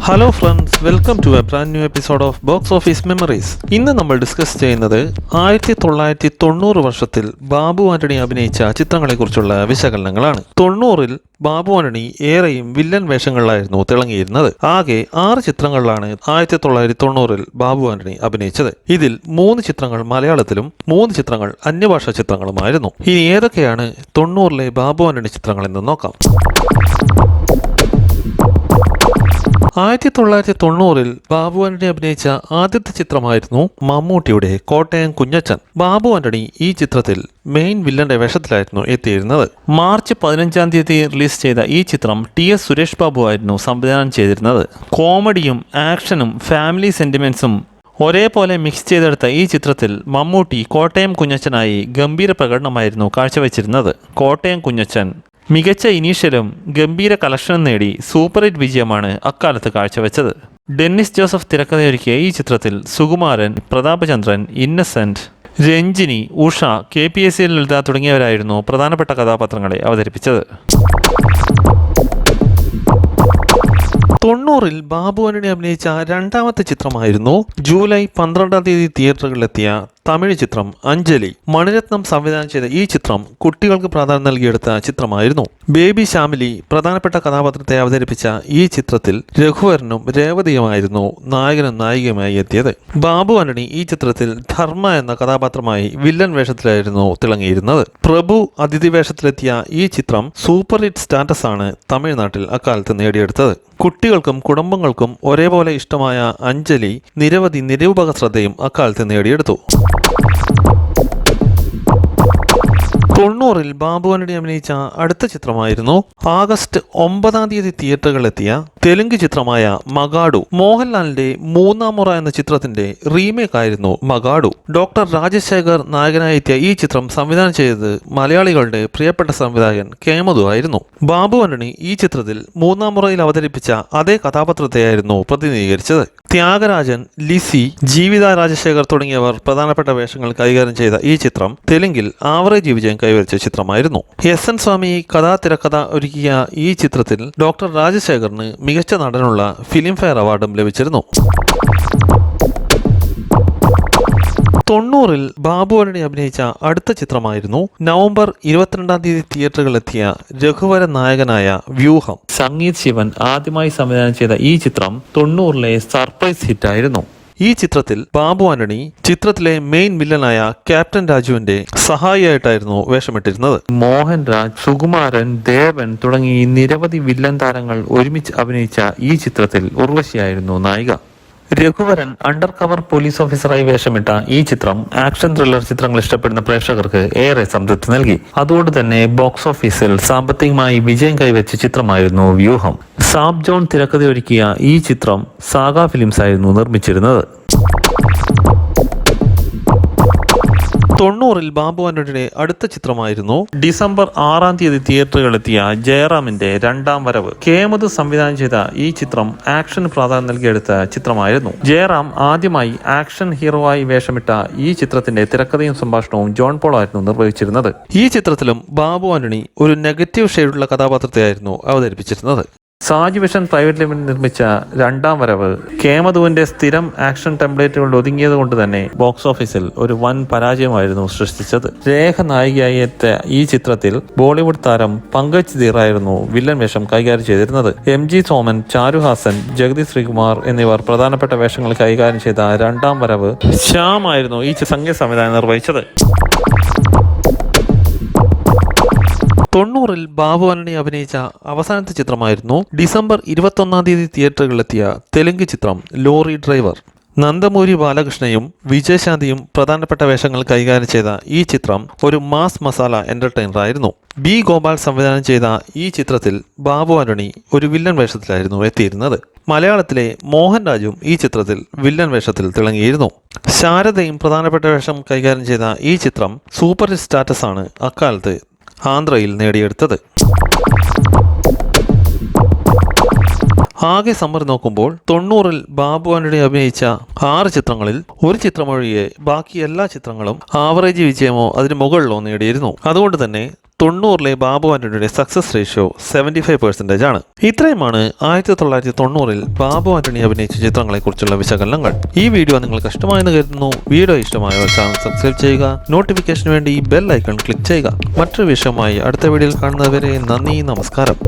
Hello friends, welcome to a brand new episode of box office memories. ഇന്ന് നമ്മൾ discuss ചെയ്യുന്നത് 1990 വർഷത്തിൽ ബാബു ആന്റണി അഭിനയിച്ച ചിത്രങ്ങളെക്കുറിച്ചുള്ള വിശകലനങ്ങളാണ്. 90-ൽ ബാബു ആന്റണി ഏറെയും വില്ലൻ വേഷങ്ങളിലായിരുന്നു തിളങ്ങിയിരുന്നത്. ആകെ 6 ചിത്രങ്ങളിലാണ് 1990-ൽ ബാബു ആന്റണി അഭിനയിച്ചത്. ഇതിൽ 3 ചിത്രങ്ങൾ മലയാളത്തിലും 3 ചിത്രങ്ങൾ അന്യഭാഷാ ചിത്രങ്ങളുമായിരുന്നു. ഇനി ഏതൊക്കെയാണ് 90-ലെ ബാബു ആന്റണി ചിത്രങ്ങളെന്ന് നോക്കാം. 1990-ൽ ബാബു ആന്റണി അഭിനയിച്ച ആദ്യത്തെ ചിത്രമായിരുന്നു മമ്മൂട്ടിയുടെ കോട്ടയം കുഞ്ഞച്ചൻ. ബാബു ആന്റണി ഈ ചിത്രത്തിൽ മെയിൻ വില്ലന്റെ വേഷത്തിലായിരുന്നു എത്തിയിരുന്നത്. മാർച്ച് 15-ാം തീയതി റിലീസ് ചെയ്ത ഈ ചിത്രം TS സുരേഷ് ബാബു ആയിരുന്നു സംവിധാനം ചെയ്തിരുന്നത്. കോമഡിയും ആക്ഷനും ഫാമിലി സെന്റിമെന്റ്സും ഒരേപോലെ മിക്സ് ചെയ്തെടുത്ത ഈ ചിത്രത്തിൽ മമ്മൂട്ടി കോട്ടയം കുഞ്ഞച്ചനായി ഗംഭീര പ്രകടനമായിരുന്നു കാഴ്ചവെച്ചിരുന്നത്. കോട്ടയം കുഞ്ഞച്ചൻ മികച്ച ഇനീഷ്യലും ഗംഭീര കളക്ഷനും നേടി സൂപ്പർ ഹിറ്റ് വിജയമാണ് അക്കാലത്ത് കാഴ്ചവെച്ചത്. ഡെന്നിസ് ജോസഫ് തിരക്കഥയൊരുക്കിയ ഈ ചിത്രത്തിൽ സുകുമാരൻ, പ്രതാപചന്ദ്രൻ, ഇന്നസെന്റ്, രഞ്ജിനി, ഉഷ, KPSC ലളിത തുടങ്ങിയവരായിരുന്നു പ്രധാനപ്പെട്ട കഥാപാത്രങ്ങളെ അവതരിപ്പിച്ചത്. 90-ൽ ബാബു ആന്റണി അഭിനയിച്ച രണ്ടാമത്തെ ചിത്രമായിരുന്നു ജൂലൈ 12-ാം തീയതി തിയേറ്ററുകളിലെത്തിയ തമിഴ് ചിത്രം അഞ്ജലി. മണിരത്നം സംവിധാനം ചെയ്ത ഈ ചിത്രം കുട്ടികൾക്ക് പ്രാധാന്യം നൽകിയെടുത്ത ചിത്രമായിരുന്നു. ബേബി ശ്യാമിലി പ്രധാനപ്പെട്ട കഥാപാത്രത്തെ അവതരിപ്പിച്ച ഈ ചിത്രത്തിൽ രഘുവരനും രേവതിയുമായിരുന്നു നായകനും നായികയുമായി എത്തിയത്. ബാബു ആന്റണി ഈ ചിത്രത്തിൽ ധർമ്മ എന്ന കഥാപാത്രമായി വില്ലൻ വേഷത്തിലായിരുന്നു തിളങ്ങിയിരുന്നത്. പ്രഭു അതിഥി വേഷത്തിലെത്തിയ ഈ ചിത്രം സൂപ്പർ ഹിറ്റ് സ്റ്റാറ്റസ് ആണ് തമിഴ്നാട്ടിൽ അക്കാലത്ത് നേടിയെടുത്തത്. കുട്ടികൾക്കും കുടുംബങ്ങൾക്കും ഒരേപോലെ ഇഷ്ടമായ അഞ്ജലി നിരവധി നിരൂപക ശ്രദ്ധയും അക്കാലത്ത് നേടിയെടുത്തു. 90-ൽ ബാബു ആന്റണി അഭിനയിച്ച അടുത്ത ചിത്രമായിരുന്നു ആഗസ്റ്റ് 9-ാം തീയതി തിയേറ്ററുകളിലെത്തിയ തെലുങ്ക് ചിത്രമായ മഗാഡു. മോഹൻലാലിന്റെ 3-ാം മുറ എന്ന ചിത്രത്തിന്റെ റീമേക്ക് ആയിരുന്നു മഗാഡു. ഡോക്ടർ രാജശേഖർ നായകനായി എത്തിയ ഈ ചിത്രം സംവിധാനം ചെയ്തത് മലയാളികളുടെ പ്രിയപ്പെട്ട സംവിധായകൻ കേമതു ആയിരുന്നു. ബാബു ആന്റണി ഈ ചിത്രത്തിൽ 3-ാം മുറയിൽ അവതരിപ്പിച്ച അതേ കഥാപാത്രത്തെയായിരുന്നു പ്രതിനിധീകരിച്ചത്. ത്യാഗരാജൻ, ലിസി, ജീവിത രാജശേഖർ തുടങ്ങിയവർ പ്രധാനപ്പെട്ട വേഷങ്ങൾ കൈകാര്യം ചെയ്ത ഈ ചിത്രം തെലുങ്കിൽ ആവറേജ് വിജയം കൈവരിച്ച ചിത്രമായിരുന്നു. SN സ്വാമി തിരക്കഥ ഒരുക്കിയ ഈ ചിത്രത്തിൽ ഡോക്ടർ രാജശേഖറിന് മികച്ച നടനുള്ള ഫിലിംഫെയർ അവാർഡും ലഭിച്ചിരുന്നു. 90-ൽ ബാബു ആന്റണി അഭിനയിച്ച അടുത്ത ചിത്രമായിരുന്നു നവംബർ 22-ാം തീയതി തിയേറ്ററുകളിലെത്തിയ രഘുവരൻ നായകനായ വ്യൂഹം. സംഗീത് ശിവൻ ആദ്യമായി സംവിധാനം ചെയ്ത ഈ ചിത്രം 90-ലെ സർപ്രൈസ് ഹിറ്റായിരുന്നു. ഈ ചിത്രത്തിൽ ബാബു ആന്റണി ചിത്രത്തിലെ മെയിൻ വില്ലനായ ക്യാപ്റ്റൻ രാജുവിന്റെ സഹായിയായിട്ടായിരുന്നു വേഷമിട്ടിരുന്നത്. മോഹൻരാജ്, സുകുമാരൻ, ദേവൻ തുടങ്ങി നിരവധി വില്ലൻ താരങ്ങൾ ഒരുമിച്ച് അഭിനയിച്ച ഈ ചിത്രത്തിൽ ഉർവശിയായിരുന്നു നായിക. രഘുവരൻ അണ്ടർ കവർ പോലീസ് ഓഫീസറായി വേഷമിട്ട ഈ ചിത്രം ആക്ഷൻ ത്രില്ലർ ചിത്രങ്ങൾ ഇഷ്ടപ്പെടുന്ന പ്രേക്ഷകർക്ക് ഏറെ സംതൃപ്തി നൽകി. അതുകൊണ്ട് തന്നെ ബോക്സ് ഓഫീസിൽ സാമ്പത്തികമായി വിജയം കൈവച്ച ചിത്രമായിരുന്നു വ്യൂഹം. സാബ് ജോൺ തിരക്കഥയൊരുക്കിയ ഈ ചിത്രം സാഗ ഫിലിംസ് ആയിരുന്നു നിർമ്മിച്ചിരുന്നത്. 90-ൽ ബാബു ആന്റണിയുടെ അടുത്ത ചിത്രമായിരുന്നു ഡിസംബർ 6-ാം തീയതി തിയേറ്ററുകളിലെത്തിയ ജയറാമിന്റെ 2-ാം വരവ്. കേമതു സംവിധാനം ചെയ്ത ഈ ചിത്രം ആക്ഷന് പ്രാധാന്യം നൽകിയെടുത്ത ചിത്രമായിരുന്നു. ജയറാം ആദ്യമായി ആക്ഷൻ ഹീറോയായി വേഷമിട്ട ഈ ചിത്രത്തിന്റെ തിരക്കഥയും സംഭാഷണവും ജോൺ പോൾ ആയിരുന്നു നിർവഹിച്ചിരുന്നത്. ഈ ചിത്രത്തിലും ബാബു ആന്റണി ഒരു നെഗറ്റീവ് ഷെയ്ഡുള്ള കഥാപാത്രത്തെയായിരുന്നു അവതരിപ്പിച്ചിരുന്നത്. സാജി വിഷൻ പ്രൈവറ്റ് ലിമിറ്റഡ് നിർമ്മിച്ച 2-ാം വരവ് കേമതുവിന്റെ സ്ഥിരം ആക്ഷൻ ടെംപ്ലേറ്റുകൾ ഒതുങ്ങിയത് കൊണ്ട് തന്നെ ബോക്സ് ഓഫീസിൽ ഒരു വൻ പരാജയമായിരുന്നു സൃഷ്ടിച്ചത്. രേഖ നായികയായി എത്തിയ ഈ ചിത്രത്തിൽ ബോളിവുഡ് താരം പങ്കജ് ധീറായിരുന്നു വില്ലൻ വേഷം കൈകാര്യം ചെയ്തിരുന്നത്. MG സോമൻ, ചാരുഹാസൻ, ജഗദീഷ് ശ്രീകുമാർ എന്നിവർ പ്രധാനപ്പെട്ട വേഷങ്ങൾ കൈകാര്യം ചെയ്ത 2-ാം വരവ് ശ്യാം ആയിരുന്നു ഈ സംഗീത സംവിധാനം നിർവഹിച്ചത്. 90-ൽ ബാബു ആന്റണി അഭിനയിച്ച അവസാനത്തെ ചിത്രമായിരുന്നു ഡിസംബർ 21-ാം തീയതി തിയേറ്ററുകളിലെത്തിയ തെലുങ്ക് ചിത്രം ലോറി ഡ്രൈവർ. നന്ദമൂരി ബാലകൃഷ്ണയും വിജയശാന്തിയും പ്രധാനപ്പെട്ട വേഷങ്ങൾ കൈകാര്യം ചെയ്ത ഈ ചിത്രം ഒരു മാസ് മസാല എന്റർടൈനർ ആയിരുന്നു. B ഗോപാൽ സംവിധാനം ചെയ്ത ഈ ചിത്രത്തിൽ ബാബു ആന്റണി ഒരു വില്ലൻ വേഷത്തിലായിരുന്നു എത്തിയിരുന്നത്. മലയാളത്തിലെ മോഹൻരാജും ഈ ചിത്രത്തിൽ വില്ലൻ വേഷത്തിൽ തിളങ്ങിയിരുന്നു. ശാരദയും പ്രധാനപ്പെട്ട വേഷം കൈകാര്യം ചെയ്ത ഈ ചിത്രം സൂപ്പർ ഹിറ്റ് സ്റ്റാറ്റസ് ആണ് അക്കാലത്ത് ആന്ധ്രയിൽ നേടിയെടുത്തത്. ആകെ സമ്മറി നോക്കുമ്പോൾ 90-ൽ ബാബു ആന്റണി അഭിനയിച്ച 6 ചിത്രങ്ങളിൽ ഒരു ചിത്രമൊഴികെ ബാക്കി എല്ലാ ചിത്രങ്ങളും ആവറേജ് വിജയമോ അതിന് മുകളിലോ നേടിയിരുന്നു. അതുകൊണ്ട് തന്നെ 90-ലെ ബാബു ആന്റണിയുടെ സക്സസ് റേഷ്യോ 75% ആണ്. ഇത്രയുമാണ് 1990-ൽ ബാബു ആന്റണി അഭിനയിച്ച ചിത്രങ്ങളെക്കുറിച്ചുള്ള വിശകലനങ്ങൾ. ഈ വീഡിയോ നിങ്ങൾക്ക് ഇഷ്ടമായെന്ന് കരുതുന്നു. വീഡിയോ ഇഷ്ടമായോ ചാനൽ സബ്സ്ക്രൈബ് ചെയ്യുക. നോട്ടിഫിക്കേഷന് വേണ്ടി ബെൽ ഐക്കൺ ക്ലിക്ക് ചെയ്യുക. മറ്റൊരു വിഷയമായി അടുത്ത വീഡിയോയിൽ കാണുന്നതുവരെ നന്ദി, നമസ്കാരം.